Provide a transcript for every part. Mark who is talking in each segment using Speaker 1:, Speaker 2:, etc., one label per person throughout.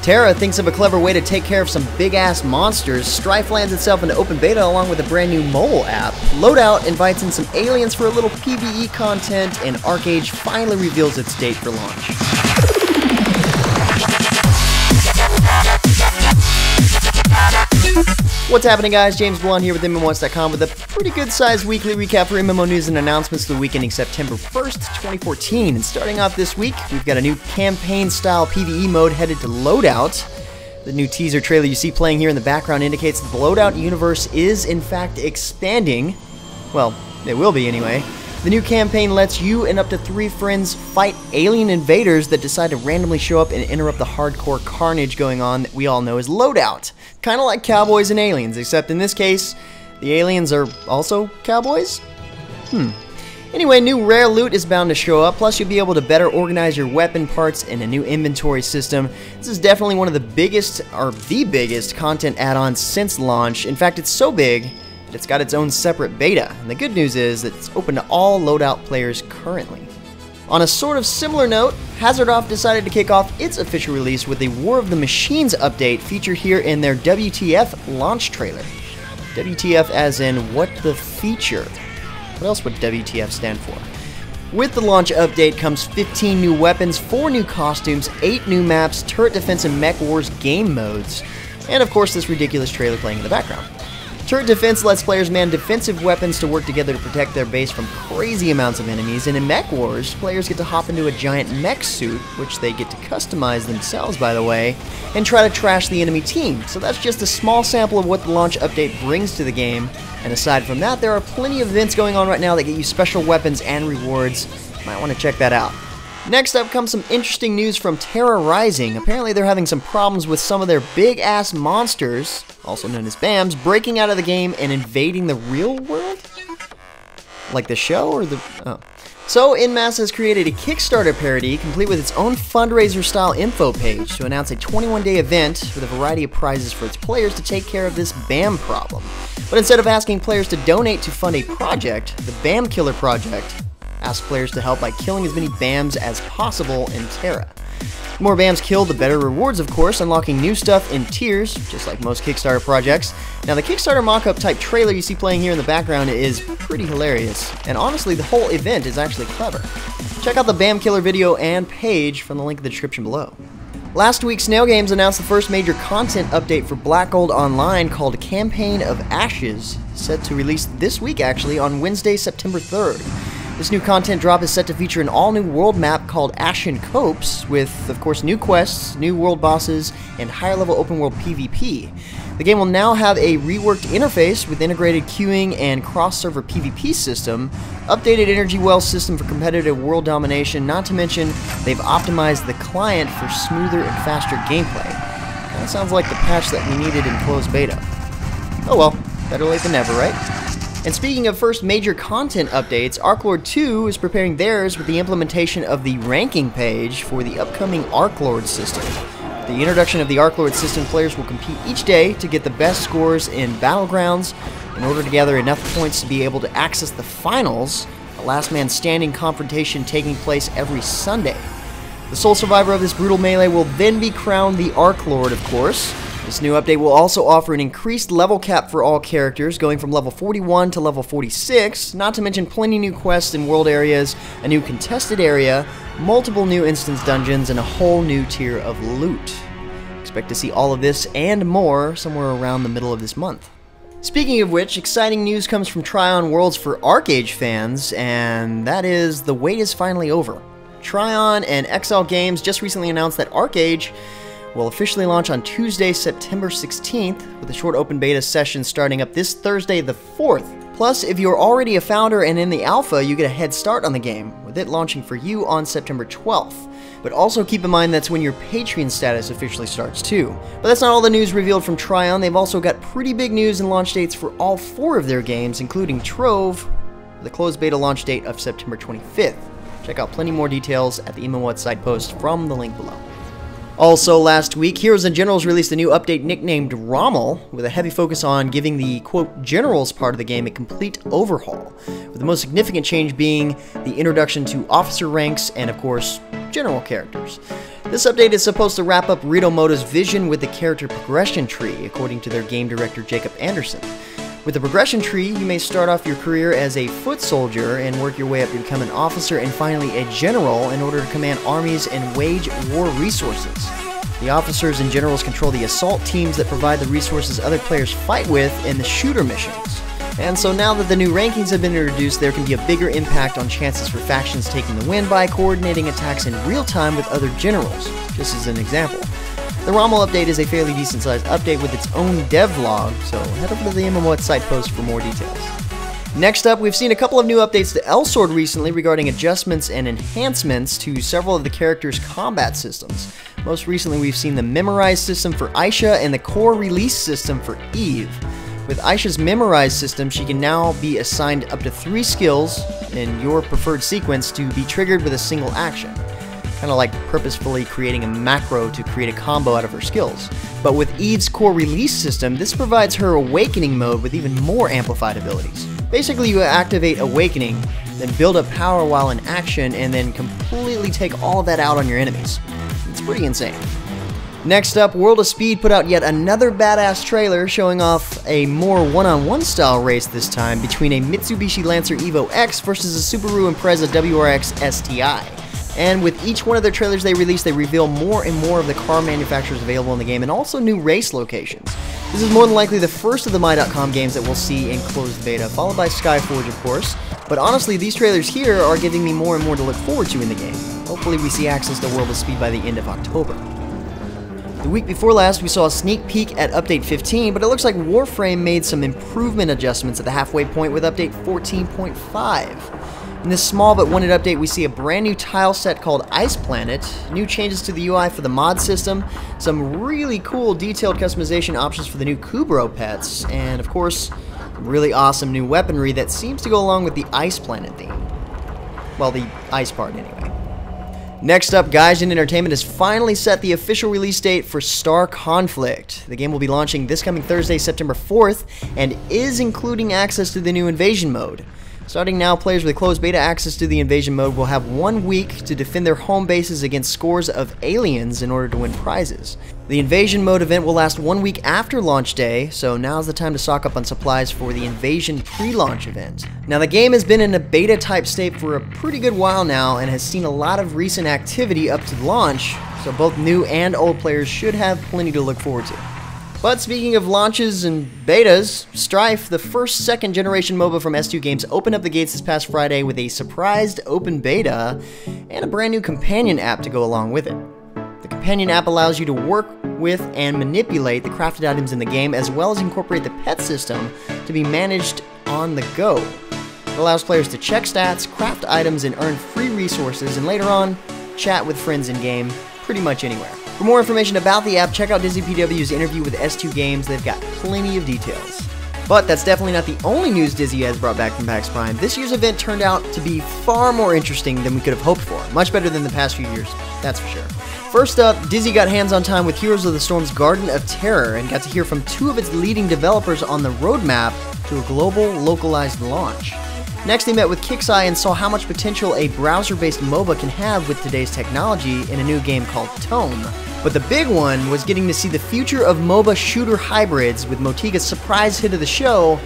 Speaker 1: TERA thinks of a clever way to take care of some big-ass monsters. Strife lands itself into open beta along with a brand new mobile app. Loadout invites in some aliens for a little PvE content, and ArcheAge finally reveals its date for launch. What's happening, guys? James Blonde here with MMOHuts.com with a pretty good-sized weekly recap for MMO news and announcements for the week ending September 1st, 2014. And starting off this week, we've got a new campaign-style PvE mode headed to Loadout. The new teaser trailer you see playing here in the background indicates that the Loadout universe is, in fact, expanding. Well, it will be anyway. The new campaign lets you and up to 3 friends fight alien invaders that decide to randomly show up and interrupt the hardcore carnage going on that we all know as Loadout. Kind of like cowboys and aliens, except in this case, the aliens are also cowboys? Anyway, new rare loot is bound to show up, plus you'll be able to better organize your weapon parts in a new inventory system. This is definitely one of the biggest, or the biggest, content add-ons since launch. In fact, it's so big, it's got its own separate beta, and the good news is that it's open to all Loadout players currently. On a sort of similar note, Hazardoff decided to kick off its official release with a War of the Machines update featured here in their WTF launch trailer. WTF as in, what the feature? What else would WTF stand for? With the launch update comes 15 new weapons, 4 new costumes, 8 new maps, turret defense and mech wars game modes, and of course this ridiculous trailer playing in the background. Turret defense lets players man defensive weapons to work together to protect their base from crazy amounts of enemies, and in Mech Wars, players get to hop into a giant mech suit, which they get to customize themselves by the way, and try to trash the enemy team. So that's just a small sample of what the launch update brings to the game, and aside from that, there are plenty of events going on right now that get you special weapons and rewards. You might want to check that out. Next up comes some interesting news from TERA Rising. Apparently they're having some problems with some of their big-ass monsters, also known as BAMs, breaking out of the game and invading the real world? Like the show or the... oh. So, Inmass has created a Kickstarter parody complete with its own fundraiser-style info page to announce a 21-day event with a variety of prizes for its players to take care of this BAM problem. But instead of asking players to donate to fund a project, the BAM Killer Project asks players to help by killing as many BAMs as possible in TERA. The more BAMs killed, the better rewards, of course, unlocking new stuff in tiers, just like most Kickstarter projects. Now, the Kickstarter mock-up type trailer you see playing here in the background is pretty hilarious, and honestly, the whole event is actually clever. Check out the BAM Killer video and page from the link in the description below. Last week, Snail Games announced the first major content update for Black Gold Online called Campaign of Ashes, set to release this week actually on Wednesday, September 3rd. This new content drop is set to feature an all-new world map called Ashen Copse, with, of course, new quests, new world bosses, and higher-level open-world PvP. The game will now have a reworked interface with integrated queuing and cross-server PvP system, updated energy well system for competitive world domination, not to mention they've optimized the client for smoother and faster gameplay. Kinda sounds like the patch that we needed in closed beta. Oh well, better late than never, right? And speaking of first major content updates, Archlord 2 is preparing theirs with the implementation of the ranking page for the upcoming Archlord system. With the introduction of the Archlord system, players will compete each day to get the best scores in Battlegrounds in order to gather enough points to be able to access the finals, a last man standing confrontation taking place every Sunday. The sole survivor of this brutal melee will then be crowned the Archlord, of course. This new update will also offer an increased level cap for all characters, going from level 41 to level 46, not to mention plenty new quests and world areas, a new contested area, multiple new instance dungeons, and a whole new tier of loot. Expect to see all of this and more somewhere around the middle of this month. Speaking of which, exciting news comes from Trion Worlds for ArcheAge fans, and that is the wait is finally over. Trion and XL Games just recently announced that ArcheAge will officially launch on Tuesday, September 16th, with a short open beta session starting up this Thursday the 4th. Plus, if you're already a founder and in the alpha, you get a head start on the game, with it launching for you on September 12th. But also keep in mind that's when your Patreon status officially starts too. But that's not all the news revealed from Trion. They've also got pretty big news and launch dates for all 4 of their games, including Trove, with a closed beta launch date of September 25th. Check out plenty more details at the MMOHuts side post from the link below. Also last week, Heroes and Generals released a new update nicknamed Rommel, with a heavy focus on giving the, quote, Generals part of the game a complete overhaul, with the most significant change being the introduction to officer ranks and, of course, general characters. This update is supposed to wrap up Ritomoto's vision with the character progression tree, according to their game director Jacob Anderson. With the progression tree, you may start off your career as a foot soldier and work your way up to become an officer and finally a general in order to command armies and wage war resources. The officers and generals control the assault teams that provide the resources other players fight with in the shooter missions. And so now that the new rankings have been introduced, there can be a bigger impact on chances for factions taking the win by coordinating attacks in real time with other generals, just as an example. The Rommel update is a fairly decent sized update with its own devlog, so head over to the MMOHuts site post for more details. Next up, we've seen a couple of new updates to Elsword recently regarding adjustments and enhancements to several of the characters' combat systems. Most recently, we've seen the Memorize system for Aisha and the Core Release system for Eve. With Aisha's Memorize system, she can now be assigned up to 3 skills in your preferred sequence to be triggered with a single action. Kind of like purposefully creating a macro to create a combo out of her skills. But with Eve's Core Release system, this provides her Awakening mode with even more amplified abilities. Basically, you activate Awakening, then build up power while in action, and then completely take all of that out on your enemies. It's pretty insane. Next up, World of Speed put out yet another badass trailer showing off a more one-on-one style race this time between a Mitsubishi Lancer Evo X versus a Subaru Impreza WRX STI. And with each one of their trailers they release, they reveal more and more of the car manufacturers available in the game and also new race locations. This is more than likely the first of the My.com games that we'll see in closed beta, followed by Skyforge of course. But honestly, these trailers here are giving me more and more to look forward to in the game. Hopefully we see access to World of Speed by the end of October. The week before last, we saw a sneak peek at Update 15, but it looks like Warframe made some improvement adjustments at the halfway point with Update 14.5. In this small but wanted update, we see a brand new tile set called Ice Planet, new changes to the UI for the mod system, some really cool detailed customization options for the new Kubrow pets, and of course, really awesome new weaponry that seems to go along with the Ice Planet theme. Well, the ice part anyway. Next up, Gaijin Entertainment has finally set the official release date for Star Conflict. The game will be launching this coming Thursday, September 4th, and is including access to the new Invasion mode. Starting now, players with closed beta access to the Invasion mode will have 1 week to defend their home bases against scores of aliens in order to win prizes. The Invasion mode event will last 1 week after launch day, so now's the time to stock up on supplies for the Invasion pre-launch event. Now, the game has been in a beta type state for a pretty good while now and has seen a lot of recent activity up to launch, so both new and old players should have plenty to look forward to. But speaking of launches and betas, Strife, the first second-generation MOBA from S2 Games, opened up the gates this past Friday with a surprised open beta and a brand new companion app to go along with it. The companion app allows you to work with and manipulate the crafted items in the game, as well as incorporate the pet system to be managed on the go. It allows players to check stats, craft items, and earn free resources, and later on, chat with friends in-game, pretty much anywhere. For more information about the app, check out DizzyPW's interview with S2 Games. They've got plenty of details. But that's definitely not the only news Dizzy has brought back from PAX Prime. This year's event turned out to be far more interesting than we could have hoped for. Much better than the past few years, that's for sure. First up, Dizzy got hands-on time with Heroes of the Storm's Garden of Terror and got to hear from 2 of its leading developers on the roadmap to a global, localized launch. Next, they met with Kixeye and saw how much potential a browser-based MOBA can have with today's technology in a new game called Tome. But the big one was getting to see the future of MOBA shooter hybrids with Motiga's surprise hit of the show,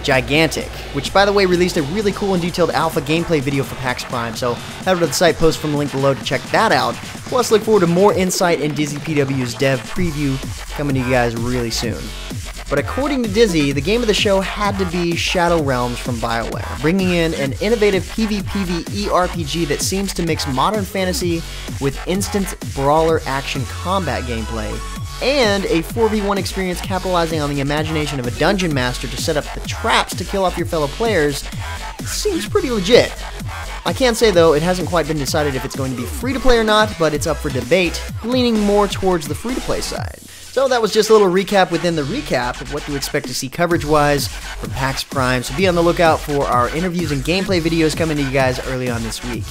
Speaker 1: Gigantic, which by the way released a really cool and detailed alpha gameplay video for PAX Prime, so head over to the site post from the link below to check that out. Plus look forward to more insight in DizzyPW's dev preview coming to you guys really soon. But according to Dizzy, the game of the show had to be Shadow Realms from BioWare, bringing in an innovative PvPvE RPG that seems to mix modern fantasy with instant brawler action combat gameplay, and a 4v1 experience capitalizing on the imagination of a dungeon master to set up the traps to kill off your fellow players. Seems pretty legit. I can't say though, it hasn't quite been decided if it's going to be free-to-play or not, but it's up for debate, leaning more towards the free-to-play side. So that was just a little recap within the recap of what to expect to see coverage-wise from PAX Prime, so be on the lookout for our interviews and gameplay videos coming to you guys early on this week.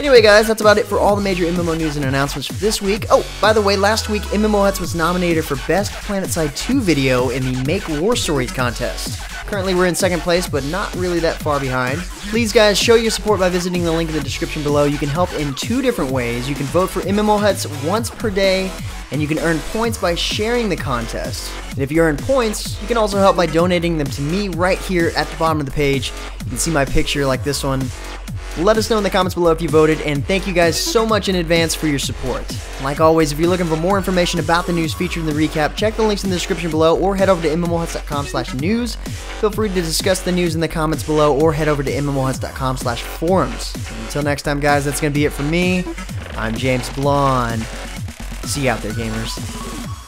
Speaker 1: Anyway guys, that's about it for all the major MMO news and announcements for this week. Oh, by the way, last week MMOHuts was nominated for Best PlanetSide 2 video in the Make War Stories contest. Currently we're in second place, but not really that far behind. Please guys, show your support by visiting the link in the description below. You can help in 2 different ways. You can vote for MMOHuts once per day, and you can earn points by sharing the contest. And if you earn points, you can also help by donating them to me right here at the bottom of the page. You can see my picture like this one. Let us know in the comments below if you voted, and thank you guys so much in advance for your support. Like always, if you're looking for more information about the news featured in the recap, check the links in the description below or head over to MMOHuts.com/news. Feel free to discuss the news in the comments below or head over to MMOHuts.com/forums. Until next time guys, that's going to be it from me. I'm James Blonde. See you out there, gamers.